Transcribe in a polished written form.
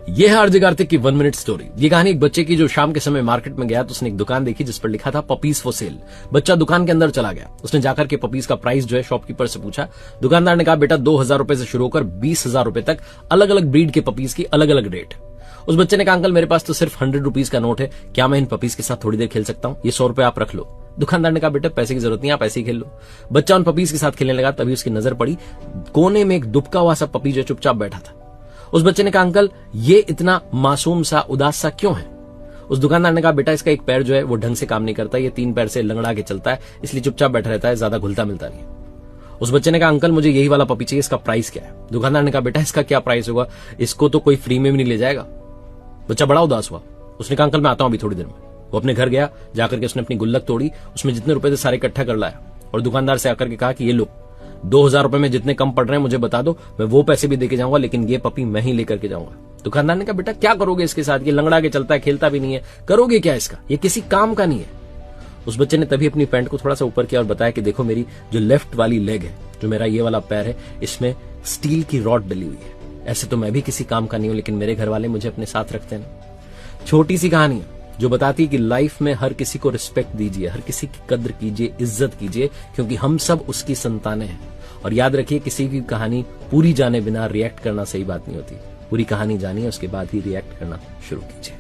ये है आरजे कार्तिक की 1 मिनट स्टोरी। ये कहानी एक बच्चे की जो शाम के समय मार्केट में गया तो उसने एक दुकान देखी जिस पर लिखा था पपीज फॉर सेल। बच्चा दुकान के अंदर चला गया। उसने जाकर के पपीज का प्राइस जो है शॉपकीपर से पूछा। दुकानदार ने कहा बेटा 2000 रुपए से शुरू होकर 20,000 रुपए तक अलग अलग ब्रीड के पपीज की अलग अलग रेट। उस बच्चे ने कहा अंकल मेरे पास तो सिर्फ 100 रुपीज का नोट है, क्या मैं इन पपीज के साथ थोड़ी देर खेल सकता हूं? ये 100 रुपए आप रख लो। दुकानदार ने कहा बेटा पैसे की जरूरत नहीं, आप ऐसे ही खेल लो। बच्चा उन पपीज के साथ खेलने लगा। तभी उसकी नजर पड़ी कोने में एक दुबका हुआ सा पपी जो चुपचाप बैठा था। उस बच्चे ने कहा अंकल ये इतना मासूम सा उदास सा क्यों है? उस दुकानदार ने कहा बेटा इसका एक पैर जो है वो ढंग से काम नहीं करता, ये 3 पैर से लंगड़ा के चलता है, इसलिए चुपचाप बैठा रहता है, ज्यादा घुलता मिलता नहीं। उस बच्चे ने कहा अंकल मुझे यही वाला पपी चाहिए, इसका प्राइस क्या है? दुकानदार ने कहा बेटा इसका क्या प्राइस होगा, इसको तो कोई फ्री में भी नहीं ले जाएगा। बच्चा बड़ा उदास हुआ। उसने कहा अंकल मैं आता हूं अभी थोड़ी देर में। वो अपने घर गया। जाकर के उसने अपनी गुल्लक तोड़ी, उसमें जितने रुपए थे सारे इकट्ठा कर लाया और दुकानदार से आकर के कहा कि ये लो 2000 रुपए में जितने कम पड़ रहे हैं मुझे बता दो, मैं वो पैसे भी देके जाऊंगा, लेकिन ये पपी मैं ही लेकर के जाऊंगा। दुकानदार ने कहा बेटा क्या करोगे इसके साथ, ये लंगड़ा के चलता है, खेलता भी नहीं है, करोगे क्या इसका, ये किसी काम का नहीं है। उस बच्चे ने तभी अपनी पैंट को थोड़ा सा ऊपर किया और बताया कि देखो मेरी जो लेफ्ट वाली लेग है, जो मेरा ये वाला पैर है, इसमें स्टील की रॉड डली हुई है। ऐसे तो मैं भी किसी काम का नहीं हूं, लेकिन मेरे घर वाले मुझे अपने साथ रखते हैं। छोटी सी कहानी है जो बताती है कि लाइफ में हर किसी को रिस्पेक्ट दीजिए, हर किसी की कद्र कीजिए, इज्जत कीजिए, क्योंकि हम सब उसकी संतानें हैं। और याद रखिए किसी की कहानी पूरी जाने बिना रिएक्ट करना सही बात नहीं होती। पूरी कहानी जानिए उसके बाद ही रिएक्ट करना शुरू कीजिए।